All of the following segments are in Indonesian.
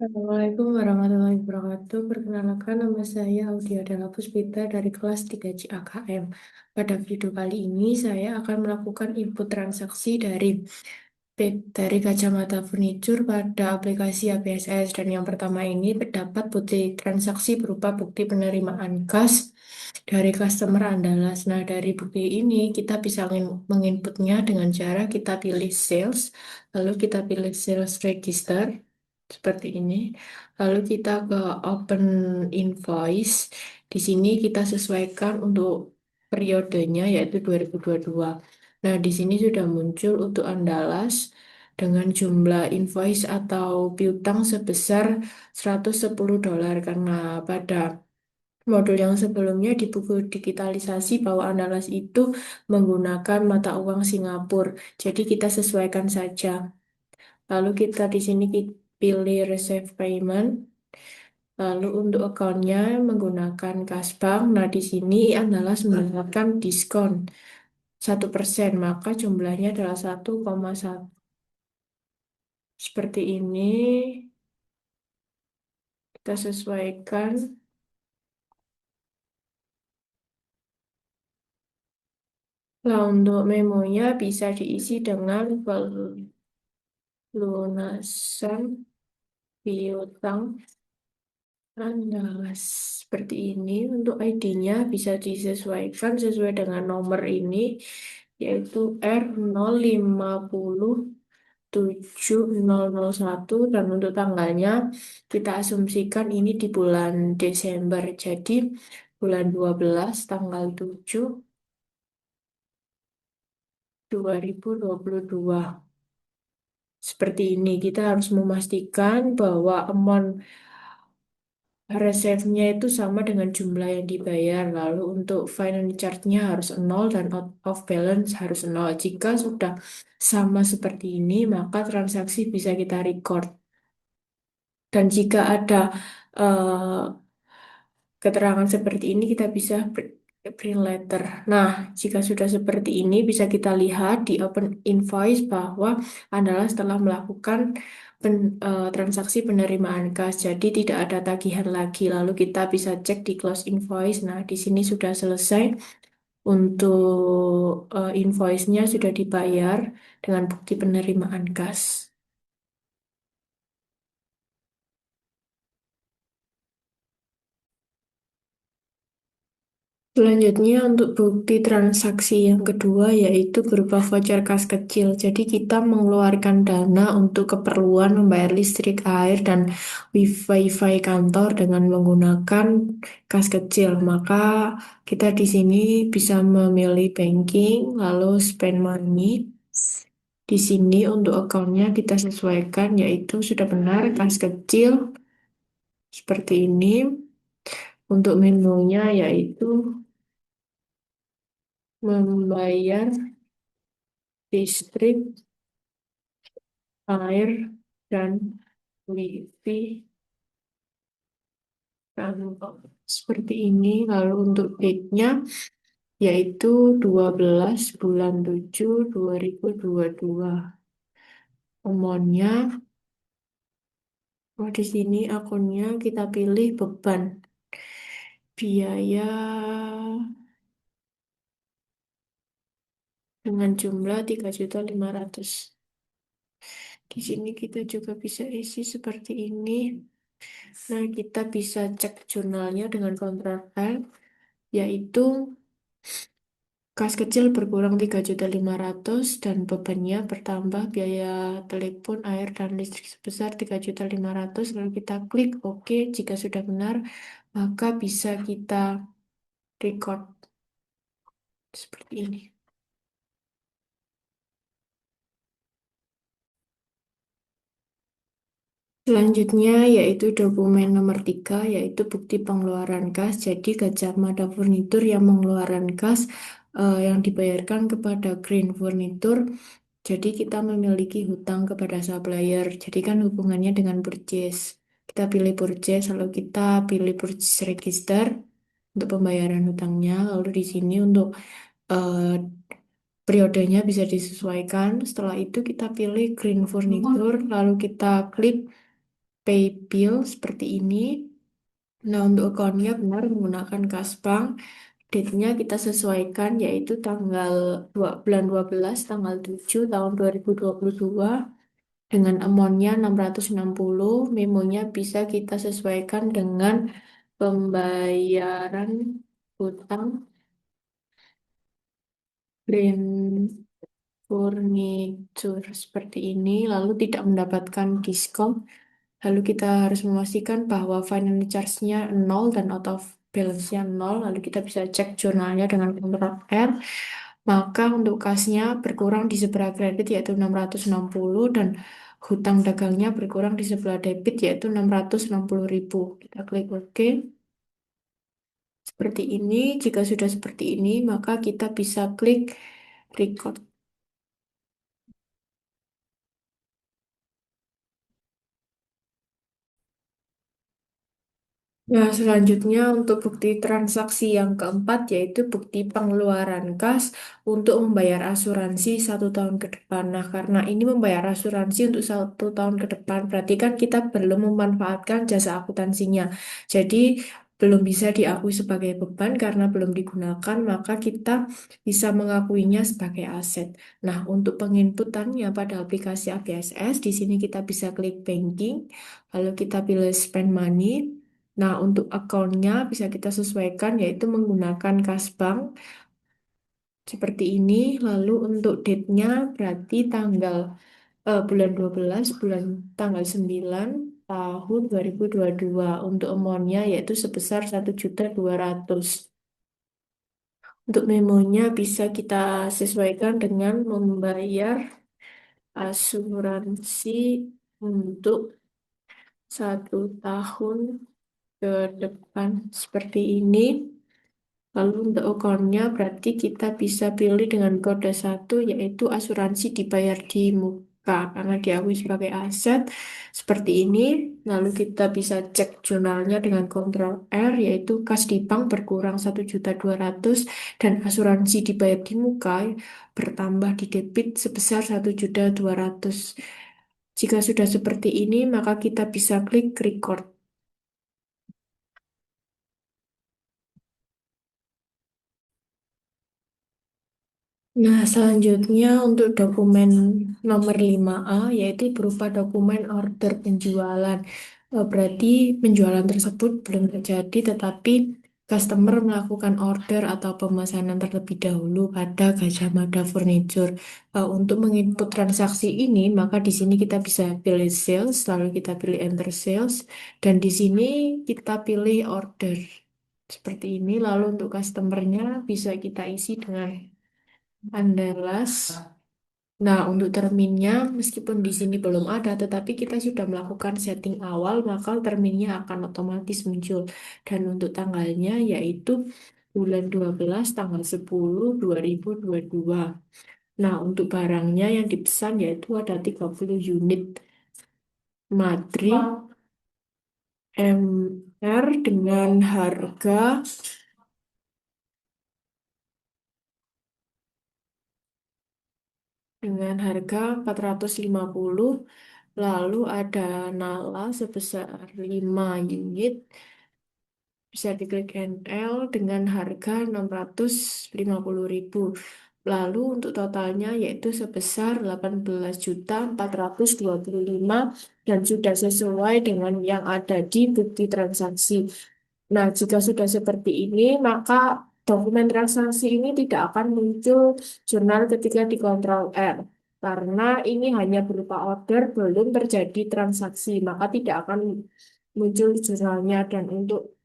Assalamualaikum warahmatullahi wabarakatuh. Perkenalkan nama saya Audia Della Puspita dari kelas 3C AKM. Pada video kali ini saya akan melakukan input transaksi dari kacamata furnitur pada aplikasi APSS. Dan yang pertama ini terdapat bukti transaksi berupa bukti penerimaan kas dari customer Andalas. Nah, dari bukti ini kita bisa menginputnya dengan cara kita pilih sales, lalu kita pilih sales register seperti ini. Lalu kita ke open invoice. Di sini kita sesuaikan untuk periodenya yaitu 2022. Nah, di sini sudah muncul untuk Andalas dengan jumlah invoice atau piutang sebesar $110 karena pada modul yang sebelumnya di buku digitalisasi bahwa Andalas itu menggunakan mata uang Singapura. Jadi kita sesuaikan saja. Lalu kita di sini pilih receive payment. Lalu untuk akunnya menggunakan Kasbank. Nah, di sini adalah mendapatkan diskon 1%, maka jumlahnya adalah 1,1. Seperti ini kita sesuaikan. Nah, untuk memonya bisa diisi dengan pelunasan piutang Anda seperti ini. Untuk ID-nya bisa disesuaikan sesuai dengan nomor ini, yaitu R050701, dan untuk tanggalnya kita asumsikan ini di bulan Desember. Jadi bulan 12 tanggal 7/2022. Seperti ini kita harus memastikan bahwa amount reserve-nya itu sama dengan jumlah yang dibayar. Lalu untuk finance charge-nya harus nol dan out of balance harus nol. Jika sudah sama seperti ini, maka transaksi bisa kita record. Dan jika ada eh, keterangan seperti ini, kita bisa print letter. Nah, jika sudah seperti ini, bisa kita lihat di open invoice bahwa adalah setelah melakukan transaksi penerimaan kas. Jadi tidak ada tagihan lagi. Lalu kita bisa cek di close invoice. Nah, di sini sudah selesai untuk invoice-nya sudah dibayar dengan bukti penerimaan kas. Selanjutnya untuk bukti transaksi yang kedua yaitu berupa voucher kas kecil. Jadi kita mengeluarkan dana untuk keperluan membayar listrik, air, dan wifi kantor dengan menggunakan kas kecil. Maka kita di sini bisa memilih banking, lalu spend money. Di sini untuk akunnya kita sesuaikan yaitu sudah benar kas kecil seperti ini. Untuk menunya yaitu membayar listrik, air, dan wifi kantor. Seperti ini. Lalu untuk date-nya yaitu 12 bulan 7 2022. Amount-nya, oh di sini akunnya kita pilih beban biaya dengan jumlah 3.500.000. Di sini kita juga bisa isi seperti ini. Nah, kita bisa cek jurnalnya dengan Ctrl L, yaitu kas kecil berkurang 3.500.000 dan bebannya bertambah biaya telepon, air, dan listrik sebesar 3.500.000. Lalu kita klik OK. Jika sudah benar, maka bisa kita record seperti ini. Selanjutnya yaitu dokumen nomor 3 yaitu bukti pengeluaran kas. Jadi Gajah Mada Furnitur yang mengeluarkan kas yang dibayarkan kepada Green Furnitur. Jadi kita memiliki hutang kepada supplier. Jadi kan hubungannya dengan purchase. Kita pilih purchase, lalu kita pilih purchase register untuk pembayaran hutangnya. Lalu di sini untuk eh, periodenya bisa disesuaikan. Setelah itu kita pilih Green Furniture, lalu kita klik pay bill seperti ini. Nah, untuk akunnya benar menggunakan kas bank. Date-nya kita sesuaikan yaitu tanggal 2, bulan 12 tanggal 7 tahun 2022 dengan amount-nya 660. Memonya bisa kita sesuaikan dengan pembayaran hutang brand furniture seperti ini, lalu tidak mendapatkan diskon. Lalu kita harus memastikan bahwa finance charge-nya 0 dan out of balance-nya 0. Lalu kita bisa cek jurnalnya dengan Ctrl R. Maka untuk kasnya berkurang di sebelah kredit yaitu 660 dan hutang dagangnya berkurang di sebelah debit yaitu 660.000. Kita klik OK. Seperti ini. Jika sudah seperti ini, maka kita bisa klik record. Nah, selanjutnya untuk bukti transaksi yang keempat yaitu bukti pengeluaran kas untuk membayar asuransi 1 tahun ke depan. Nah, karena ini membayar asuransi untuk 1 tahun ke depan, berarti kan kita belum memanfaatkan jasa akuntansinya. Jadi, belum bisa diakui sebagai beban karena belum digunakan, maka kita bisa mengakuinya sebagai aset. Nah, untuk penginputannya pada aplikasi ABSS, di sini kita bisa klik banking, lalu kita pilih spend money. Nah, untuk akunnya bisa kita sesuaikan yaitu menggunakan kas bank seperti ini. Lalu untuk date-nya berarti bulan 12 bulan tanggal 9 tahun 2022. Untuk amount-nya yaitu sebesar 1.200.000. Untuk memonya bisa kita sesuaikan dengan membayar asuransi untuk 1 tahun ke depan seperti ini. Lalu untuk akunnya berarti kita bisa pilih dengan kode 1 yaitu asuransi dibayar di muka karena diakui sebagai aset seperti ini. Lalu kita bisa cek jurnalnya dengan Ctrl R yaitu kas di bank berkurang 1.200.000 dan asuransi dibayar di muka bertambah di debit sebesar 1.200.000. Jika sudah seperti ini maka kita bisa klik record. Nah, selanjutnya untuk dokumen nomor 5A yaitu berupa dokumen order penjualan. Berarti penjualan tersebut belum terjadi tetapi customer melakukan order atau pemesanan terlebih dahulu pada Gajah Mada Furniture. Untuk menginput transaksi ini, maka di sini kita bisa pilih sales, lalu kita pilih enter sales, dan di sini kita pilih order. Seperti ini, lalu untuk customernya bisa kita isi dengan Andalas. Nah, untuk terminnya, meskipun di sini belum ada, tetapi kita sudah melakukan setting awal, maka terminnya akan otomatis muncul. Dan untuk tanggalnya yaitu bulan 12 tanggal 10 2022. Nah, untuk barangnya yang dipesan yaitu ada 30 unit Madrid MR dengan harga 450. Lalu ada Nala sebesar 5 unit. Bisa diklik NL dengan harga 650.000. Lalu untuk totalnya yaitu sebesar 18.425 dan sudah sesuai dengan yang ada di bukti transaksi. Nah, jika sudah seperti ini, maka dokumen transaksi ini tidak akan muncul jurnal ketika dikontrol R. Karena ini hanya berupa order, belum terjadi transaksi, maka tidak akan muncul jurnalnya. Dan untuk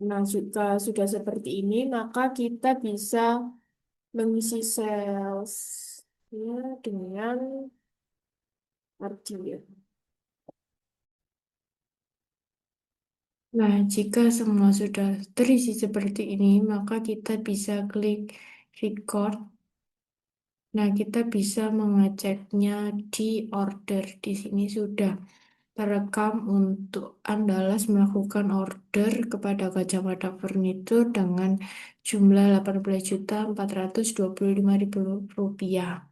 nah, jika sudah seperti ini, maka kita bisa mengisi salesnya dengan arti. Nah, jika semua sudah terisi seperti ini, maka kita bisa klik record. Nah, kita bisa mengeceknya di order. Di sini sudah terekam untuk Andalas melakukan order kepada Kacamata Furniture dengan jumlah 18.425.000 rupiah.